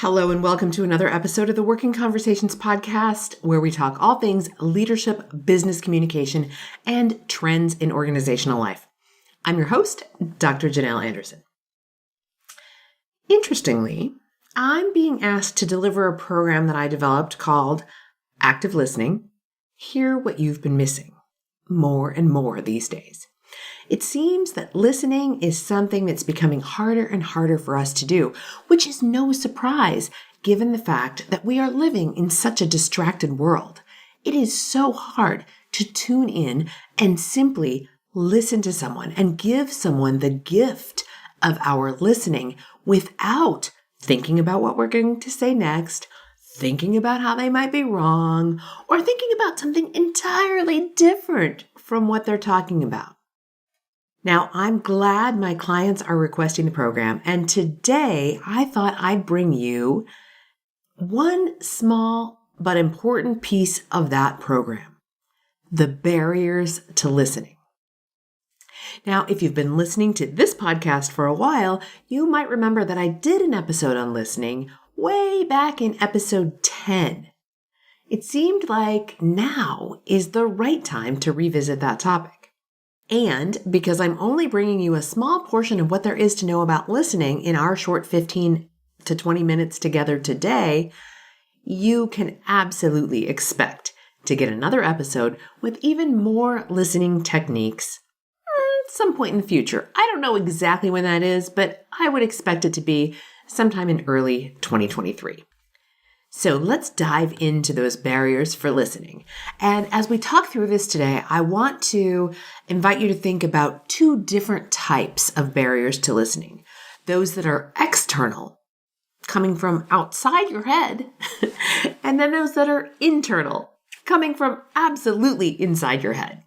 Hello and welcome to another episode of the Working Conversations podcast, where we talk all things leadership, business communication, and trends in organizational life. I'm your host, Dr. Janel Anderson. Interestingly, I'm being asked to deliver a program that I developed called Active Listening. Hear what you've been missing more and more these days. It seems that listening is something that's becoming harder and harder for us to do, which is no surprise given the fact that we are living in such a distracted world. It is so hard to tune in and simply listen to someone and give someone the gift of our listening without thinking about what we're going to say next, thinking about how they might be wrong, or thinking about something entirely different from what they're talking about. Now, I'm glad my clients are requesting the program, and today I thought I'd bring you one small but important piece of that program: the barriers to listening. Now, if you've been listening to this podcast for a while, you might remember that I did an episode on listening way back in episode 10. It seemed like now is the right time to revisit that topic. And because I'm only bringing you a small portion of what there is to know about listening in our short 15 to 20 minutes together today, you can absolutely expect to get another episode with even more listening techniques at some point in the future. I don't know exactly when that is, but I would expect it to be sometime in early 2023. So let's dive into those barriers for listening. And as we talk through this today, I want to invite you to think about two different types of barriers to listening. Those that are external, coming from outside your head, and then those that are internal, coming from absolutely inside your head.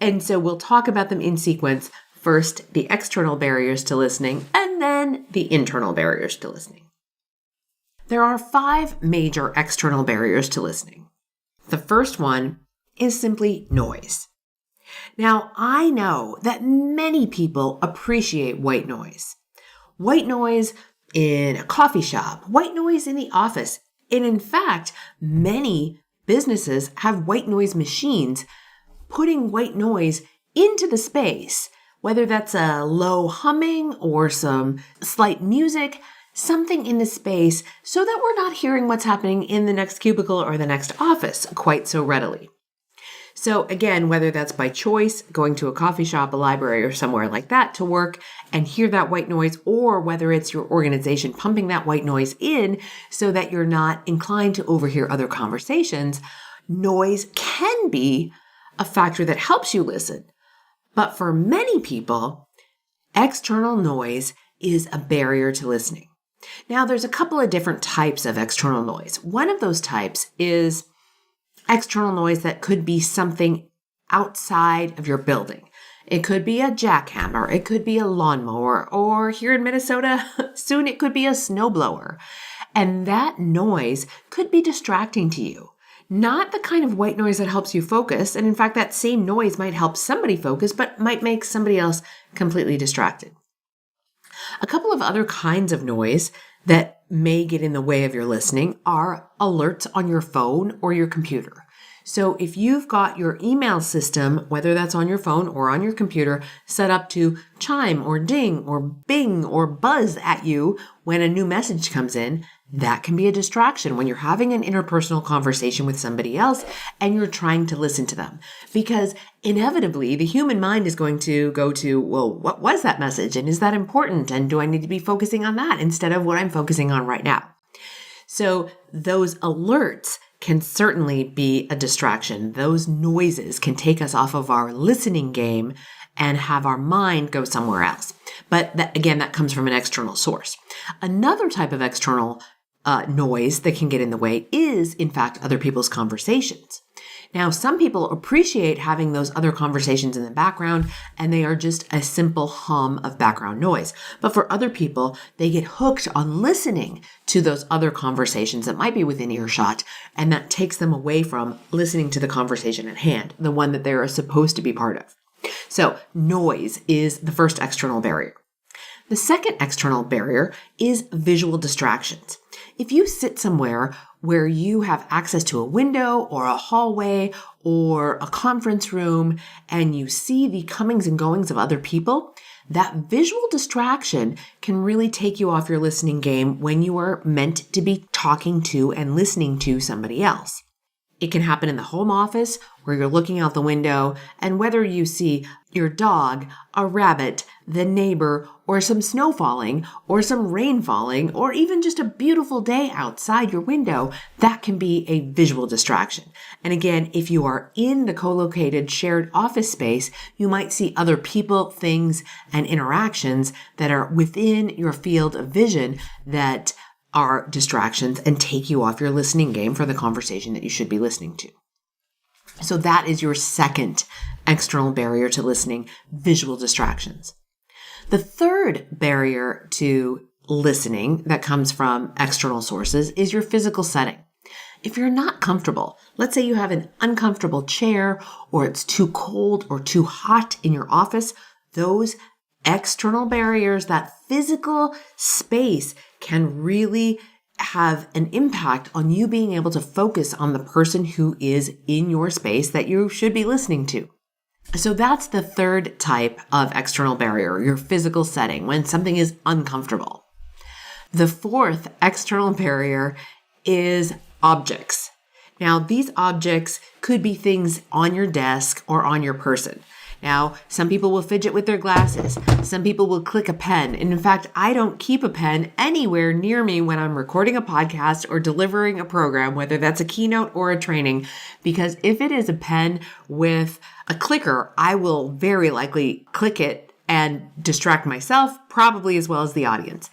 And so we'll talk about them in sequence. First, the external barriers to listening, and then the internal barriers to listening. There are 5 major external barriers to listening. The first one is simply noise. Now, I know that many people appreciate white noise. White noise in a coffee shop, white noise in the office, and in fact, many businesses have white noise machines putting white noise into the space, whether that's a low humming or some slight music, something in the space so that we're not hearing what's happening in the next cubicle or the next office quite so readily. So again, whether that's by choice, going to a coffee shop, a library, or somewhere like that to work and hear that white noise, or whether it's your organization pumping that white noise in so that you're not inclined to overhear other conversations, noise can be a factor that helps you listen. But for many people, external noise is a barrier to listening. Now, there's a couple of different types of external noise. One of those types is external noise that could be something outside of your building. It could be a jackhammer, it could be a lawnmower, or here in Minnesota, soon it could be a snowblower. And that noise could be distracting to you. Not the kind of white noise that helps you focus. And in fact, that same noise might help somebody focus, but might make somebody else completely distracted. A couple of other kinds of noise that may get in the way of your listening are alerts on your phone or your computer. So if you've got your email system, whether that's on your phone or on your computer, set up to chime or ding or bing or buzz at you when a new message comes in, that can be a distraction when you're having an interpersonal conversation with somebody else and you're trying to listen to them. Because inevitably, the human mind is going to go to, well, what was that message? And is that important? And do I need to be focusing on that instead of what I'm focusing on right now? So those alerts can certainly be a distraction. Those noises can take us off of our listening game and have our mind go somewhere else. But that comes from an external source. Another type of external noise that can get in the way is, in fact, other people's conversations. Now, some people appreciate having those other conversations in the background, and they are just a simple hum of background noise. But for other people, they get hooked on listening to those other conversations that might be within earshot, and that takes them away from listening to the conversation at hand, the one that they are supposed to be part of. So noise is the first external barrier. The second external barrier is visual distractions. If you sit somewhere where you have access to a window or a hallway or a conference room and you see the comings and goings of other people, that visual distraction can really take you off your listening game when you are meant to be talking to and listening to somebody else. It can happen in the home office where you're looking out the window, and whether you see your dog, a rabbit, the neighbor, or some snow falling, or some rain falling, or even just a beautiful day outside your window, that can be a visual distraction. And again, if you are in the co-located shared office space, you might see other people, things, and interactions that are within your field of vision that are distractions and take you off your listening game for the conversation that you should be listening to. So that is your second external barrier to listening, visual distractions. The third barrier to listening that comes from external sources is your physical setting. If you're not comfortable, let's say you have an uncomfortable chair or it's too cold or too hot in your office, those external barriers, that physical space can really have an impact on you being able to focus on the person who is in your space that you should be listening to. So that's the third type of external barrier, your physical setting, when something is uncomfortable. The fourth external barrier is objects. Now, these objects could be things on your desk or on your person. Now, some people will fidget with their glasses. Some people will click a pen. And in fact, I don't keep a pen anywhere near me when I'm recording a podcast or delivering a program, whether that's a keynote or a training, because if it is a pen with a clicker, I will very likely click it and distract myself, probably as well as the audience.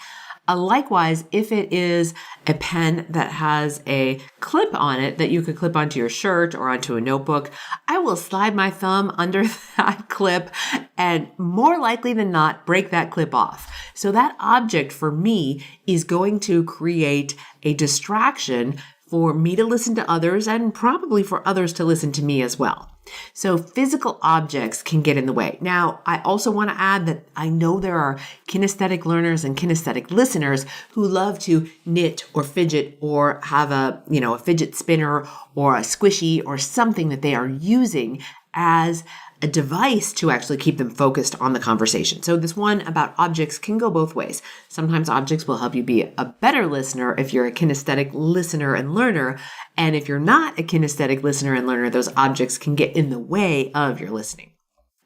Likewise, if it is a pen that has a clip on it that you could clip onto your shirt or onto a notebook, I will slide my thumb under that clip and more likely than not break that clip off. So that object for me is going to create a distraction for me to listen to others and probably for others to listen to me as well. So physical objects can get in the way. Now, I also want to add that I know there are kinesthetic learners and kinesthetic listeners who love to knit or fidget or have a fidget spinner or a squishy or something that they are using as a device to actually keep them focused on the conversation. So this one about objects can go both ways. Sometimes objects will help you be a better listener if you're a kinesthetic listener and learner. And if you're not a kinesthetic listener and learner, those objects can get in the way of your listening.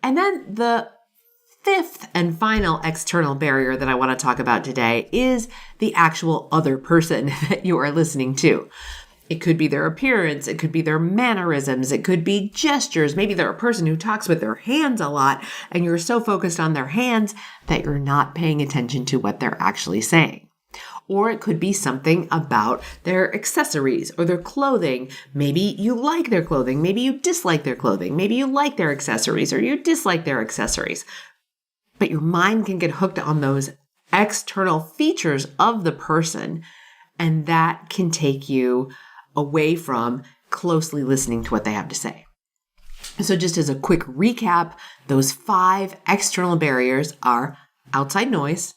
And then the fifth and final external barrier that I want to talk about today is the actual other person that you are listening to. It could be their appearance. It could be their mannerisms. It could be gestures. Maybe they're a person who talks with their hands a lot and you're so focused on their hands that you're not paying attention to what they're actually saying. Or it could be something about their accessories or their clothing. Maybe you like their clothing. Maybe you dislike their clothing. Maybe you like their accessories or you dislike their accessories. But your mind can get hooked on those external features of the person, and that can take you away from closely listening to what they have to say. So just as a quick recap, those 5 external barriers are outside noise,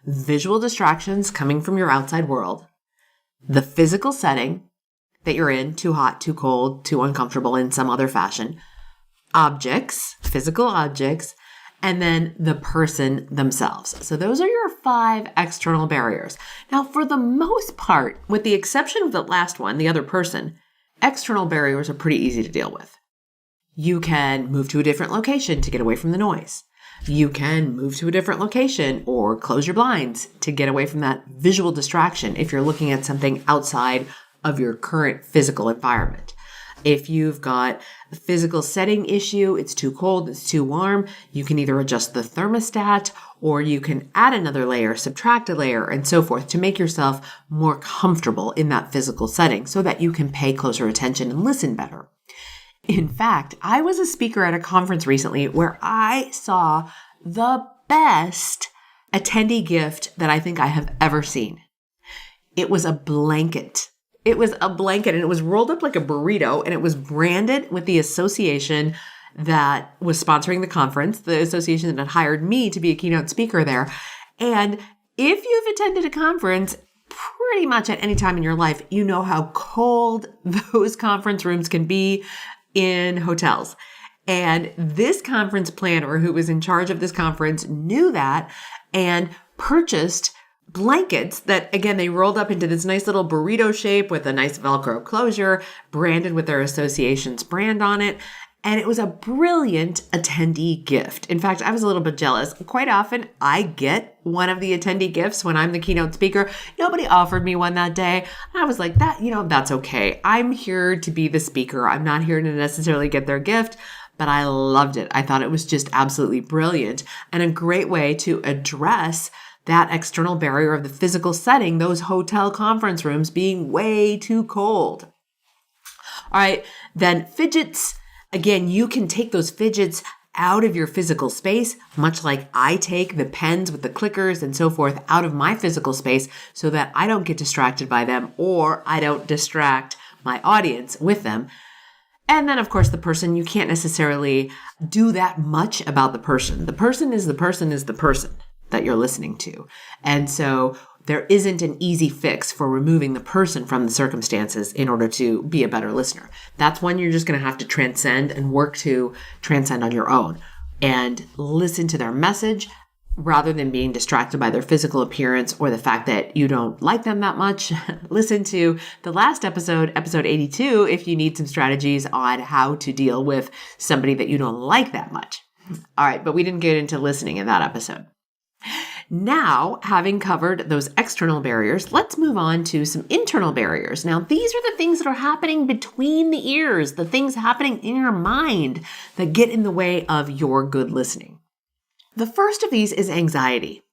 visual distractions coming from your outside world, the physical setting that you're in, too hot, too cold, too uncomfortable in some other fashion, objects, physical objects, and then the person themselves. So those are your 5 external barriers. Now, for the most part, with the exception of the last one, the other person, external barriers are pretty easy to deal with. You can move to a different location to get away from the noise. You can move to a different location or close your blinds to get away from that visual distraction if you're looking at something outside of your current physical environment. If you've got a physical setting issue, it's too cold, it's too warm, you can either adjust the thermostat or you can add another layer, subtract a layer, and so forth to make yourself more comfortable in that physical setting so that you can pay closer attention and listen better. In fact, I was a speaker at a conference recently where I saw the best attendee gift that I think I have ever seen. It was a blanket. It was a blanket and it was rolled up like a burrito and it was branded with the association that was sponsoring the conference, the association that had hired me to be a keynote speaker there. And if you've attended a conference, pretty much at any time in your life, you know how cold those conference rooms can be in hotels. And this conference planner who was in charge of this conference knew that and purchased blankets that, again, they rolled up into this nice little burrito shape with a nice Velcro closure, branded with their association's brand on it. And it was a brilliant attendee gift. In fact, I was a little bit jealous. Quite often, I get one of the attendee gifts when I'm the keynote speaker. Nobody offered me one that day. I was like, that's okay. I'm here to be the speaker. I'm not here to necessarily get their gift, but I loved it. I thought it was just absolutely brilliant and a great way to address that external barrier of the physical setting, those hotel conference rooms being way too cold. All right, then fidgets. Again, you can take those fidgets out of your physical space, much like I take the pens with the clickers and so forth out of my physical space so that I don't get distracted by them or I don't distract my audience with them. And then, of course, the person, you can't necessarily do that much about the person. The person is the person that you're listening to. And so there isn't an easy fix for removing the person from the circumstances in order to be a better listener. That's one you're just going to have to transcend and work to transcend on your own and listen to their message rather than being distracted by their physical appearance or the fact that you don't like them that much. Listen to the last episode, episode 82, if you need some strategies on how to deal with somebody that you don't like that much. All right, but we didn't get into listening in that episode. Now, having covered those external barriers, let's move on to some internal barriers. Now, these are the things that are happening between the ears, the things happening in your mind that get in the way of your good listening. The first of these is anxiety.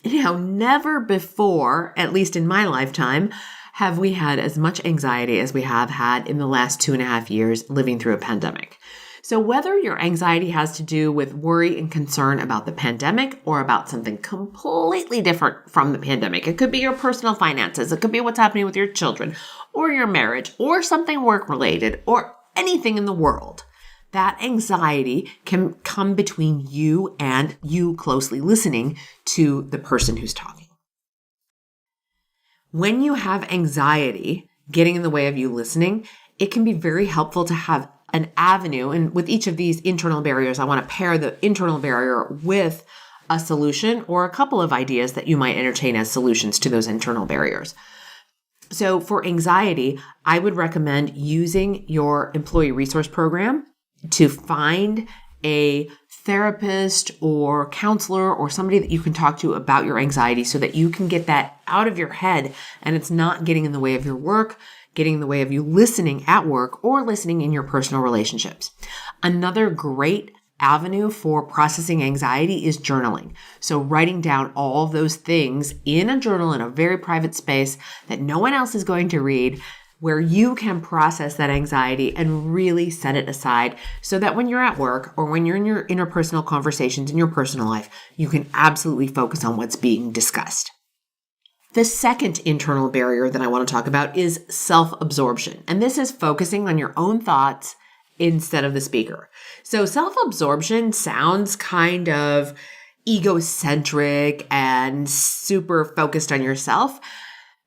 Now, never before, at least in my lifetime, have we had as much anxiety as we have had in the last 2.5 years living through a pandemic. So whether your anxiety has to do with worry and concern about the pandemic or about something completely different from the pandemic, it could be your personal finances, it could be what's happening with your children or your marriage or something work-related or anything in the world, that anxiety can come between you and you closely listening to the person who's talking. When you have anxiety getting in the way of you listening, it can be very helpful to have an avenue. And with each of these internal barriers, I want to pair the internal barrier with a solution or a couple of ideas that you might entertain as solutions to those internal barriers. So for anxiety, I would recommend using your employee resource program to find a therapist or counselor or somebody that you can talk to about your anxiety so that you can get that out of your head and it's not getting in the way of your work, getting in the way of you listening at work or listening in your personal relationships. Another great avenue for processing anxiety is journaling. So writing down all of those things in a journal in a very private space that no one else is going to read, where you can process that anxiety and really set it aside so that when you're at work or when you're in your interpersonal conversations in your personal life, you can absolutely focus on what's being discussed. The second internal barrier that I want to talk about is self-absorption. And this is focusing on your own thoughts instead of the speaker. So self-absorption sounds kind of egocentric and super focused on yourself.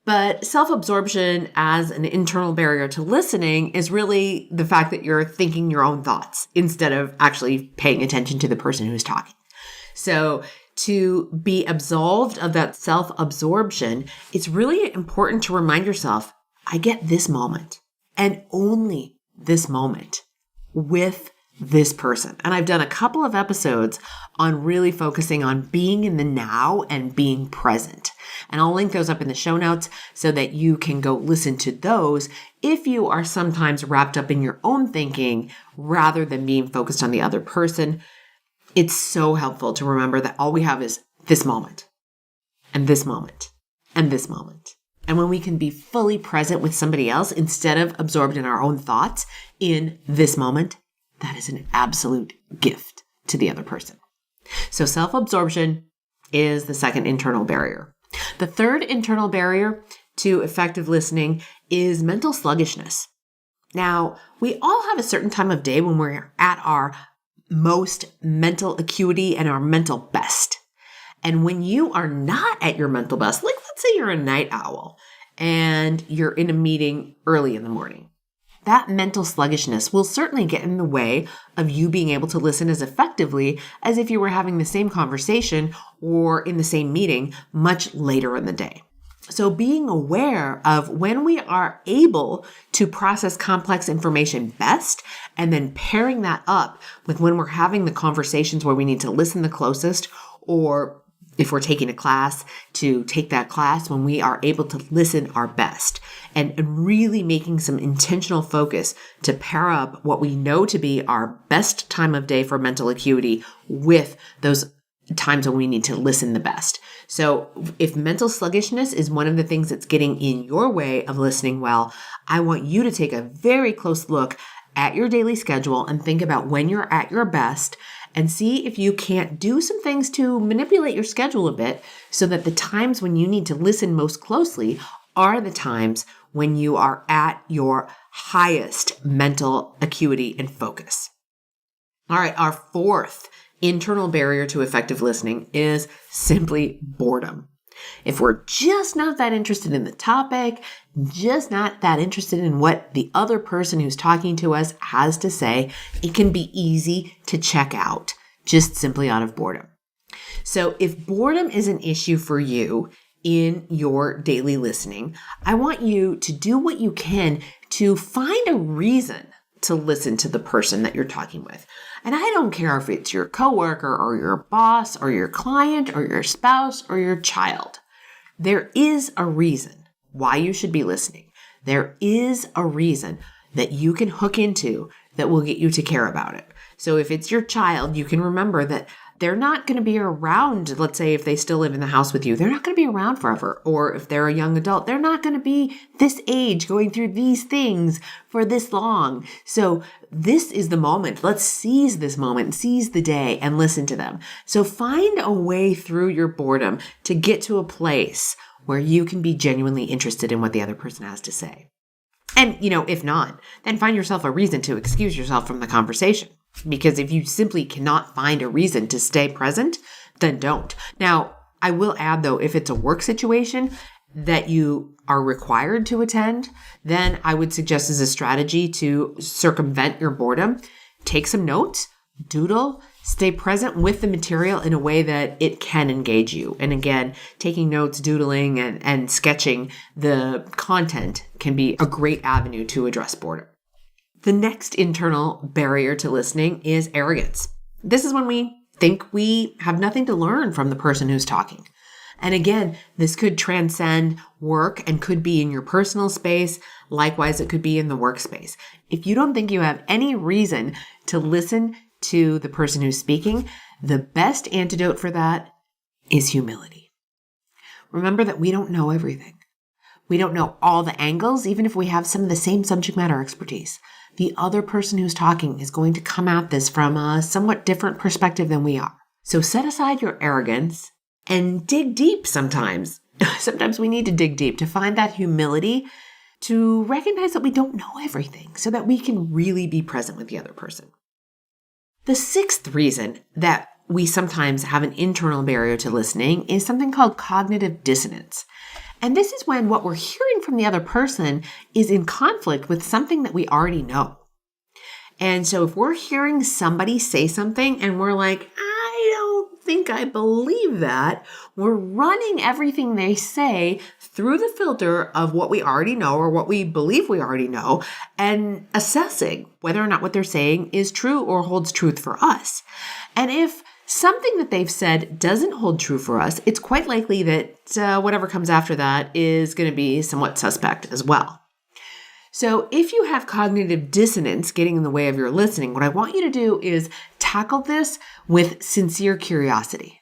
But self-absorption as an internal barrier to listening is really the fact that you're thinking your own thoughts instead of actually paying attention to the person who's talking. So to be absolved of that self-absorption, it's really important to remind yourself, I get this moment and only this moment with this person. And I've done a couple of episodes on really focusing on being in the now and being present. And I'll link those up in the show notes so that you can go listen to those if you are sometimes wrapped up in your own thinking rather than being focused on the other person. It's so helpful to remember that all we have is this moment and this moment and this moment. And when we can be fully present with somebody else instead of absorbed in our own thoughts in this moment, that is an absolute gift to the other person. So self-absorption is the second internal barrier. The third internal barrier to effective listening is mental sluggishness. Now, we all have a certain time of day when we're at our most mental acuity and our mental best. And when you are not at your mental best, like let's say you're a night owl and you're in a meeting early in the morning, that mental sluggishness will certainly get in the way of you being able to listen as effectively as if you were having the same conversation or in the same meeting much later in the day. So being aware of when we are able to process complex information best, and then pairing that up with when we're having the conversations where we need to listen the closest, or if we're taking a class, to take that class when we are able to listen our best, and really making some intentional focus to pair up what we know to be our best time of day for mental acuity with those times when we need to listen the best. So if mental sluggishness is one of the things that's getting in your way of listening well, I want you to take a very close look at your daily schedule and think about when you're at your best, and see if you can't do some things to manipulate your schedule a bit so that the times when you need to listen most closely are the times when you are at your highest mental acuity and focus. All right, our fourth internal barrier to effective listening is simply boredom. If we're just not that interested in the topic, just not that interested in what the other person who's talking to us has to say, it can be easy to check out just simply out of boredom. So if boredom is an issue for you in your daily listening, I want you to do what you can to find a reason to listen to the person that you're talking with. And I don't care if it's your coworker or your boss or your client or your spouse or your child. There is a reason why you should be listening. There is a reason that you can hook into that will get you to care about it. So if it's your child, you can remember that they're not going to be around. Let's say if they still live in the house with you, they're not going to be around forever. Or if they're a young adult, they're not going to be this age going through these things for this long. So this is the moment. Let's seize this moment, seize the day, and listen to them. So find a way through your boredom to get to a place where you can be genuinely interested in what the other person has to say. And, if not, then find yourself a reason to excuse yourself from the conversation. Because if you simply cannot find a reason to stay present, then don't. Now, I will add though, if it's a work situation that you are required to attend, then I would suggest as a strategy to circumvent your boredom, take some notes, doodle, stay present with the material in a way that it can engage you. And again, taking notes, doodling, and sketching the content can be a great avenue to address boredom. The next internal barrier to listening is arrogance. This is when we think we have nothing to learn from the person who's talking. And again, this could transcend work and could be in your personal space. Likewise, it could be in the workspace. If you don't think you have any reason to listen to the person who's speaking, the best antidote for that is humility. Remember that we don't know everything. We don't know all the angles, even if we have some of the same subject matter expertise. The other person who's talking is going to come at this from a somewhat different perspective than we are. So set aside your arrogance and dig deep sometimes. Sometimes we need to dig deep to find that humility, to recognize that we don't know everything so that we can really be present with the other person. The sixth reason that we sometimes have an internal barrier to listening is something called cognitive dissonance. And this is when what we're hearing from the other person is in conflict with something that we already know. And so if we're hearing somebody say something and we're like, I don't think I believe that, we're running everything they say through the filter of what we already know or what we believe we already know, and assessing whether or not what they're saying is true or holds truth for us. And if something that they've said doesn't hold true for us, it's quite likely that whatever comes after that is going to be somewhat suspect as well. So if you have cognitive dissonance getting in the way of your listening, what I want you to do is tackle this with sincere curiosity.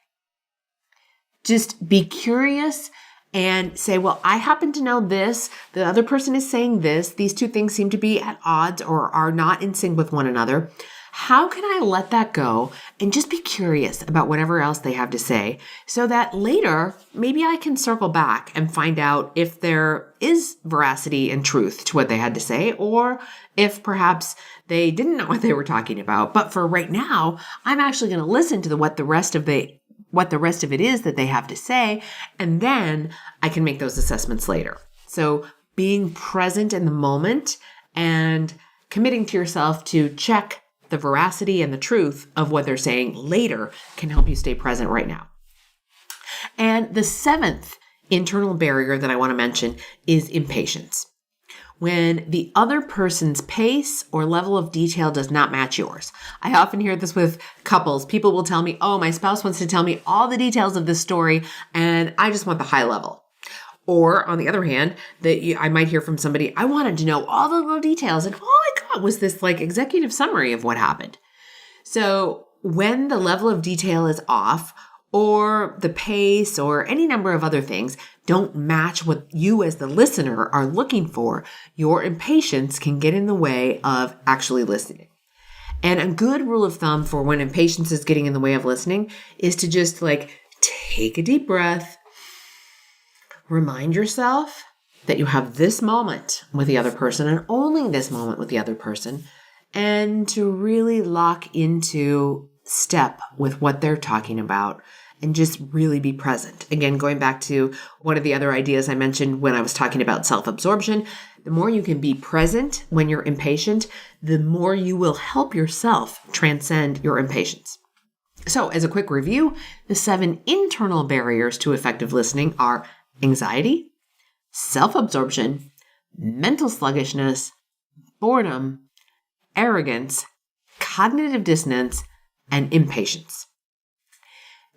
Just be curious and say, well, I happen to know this, the other person is saying this, these two things seem to be at odds or are not in sync with one another. How can I let that go and just be curious about whatever else they have to say so that later maybe I can circle back and find out if there is veracity and truth to what they had to say, or if perhaps they didn't know what they were talking about. But for right now, I'm actually going to listen to what the rest of the what the rest of it is that they have to say, and then I can make those assessments later. So being present in the moment and committing to yourself to check the veracity and the truth of what they're saying later can help you stay present right now. And the seventh internal barrier that I want to mention is impatience. When the other person's pace or level of detail does not match yours. I often hear this with couples. People will tell me, oh, my spouse wants to tell me all the details of this story, and I just want the high level. Or on the other hand, I might hear from somebody, I wanted to know all the little details, and all I got was this like executive summary of what happened. So when the level of detail is off, or the pace, or any number of other things don't match what you as the listener are looking for, your impatience can get in the way of actually listening. And a good rule of thumb for when impatience is getting in the way of listening is to just take a deep breath, remind yourself that you have this moment with the other person and only this moment with the other person, and to really lock into step with what they're talking about and just really be present. Again, going back to one of the other ideas I mentioned when I was talking about self-absorption, the more you can be present when you're impatient, the more you will help yourself transcend your impatience. So as a quick review, the 7 internal barriers to effective listening are anxiety, self-absorption, mental sluggishness, boredom, arrogance, cognitive dissonance, and impatience.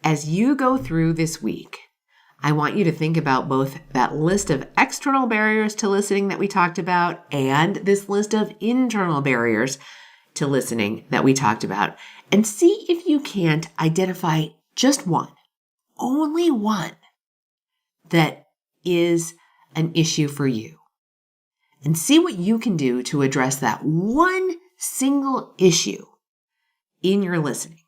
As you go through this week, I want you to think about both that list of external barriers to listening that we talked about and this list of internal barriers to listening that we talked about, and see if you can't identify just one, only one, that is an issue for you. And see what you can do to address that one single issue in your listening.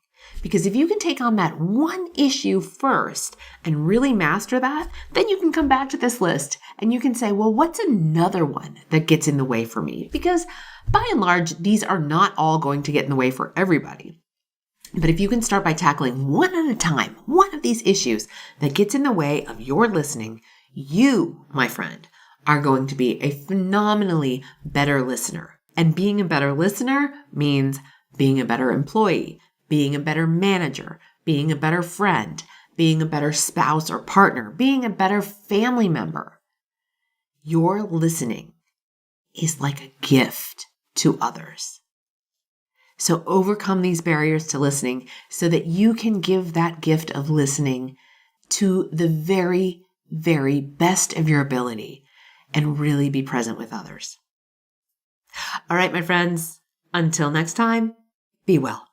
Because if you can take on that one issue first and really master that, then you can come back to this list and you can say, well, what's another one that gets in the way for me? Because by and large, these are not all going to get in the way for everybody. But if you can start by tackling one at a time, one of these issues that gets in the way of your listening, you, my friend, are going to be a phenomenally better listener. And being a better listener means being a better employee, being a better manager, being a better friend, being a better spouse or partner, being a better family member. Your listening is like a gift to others. So overcome these barriers to listening so that you can give that gift of listening to the very, very best of your ability and really be present with others. All right, my friends, until next time, be well.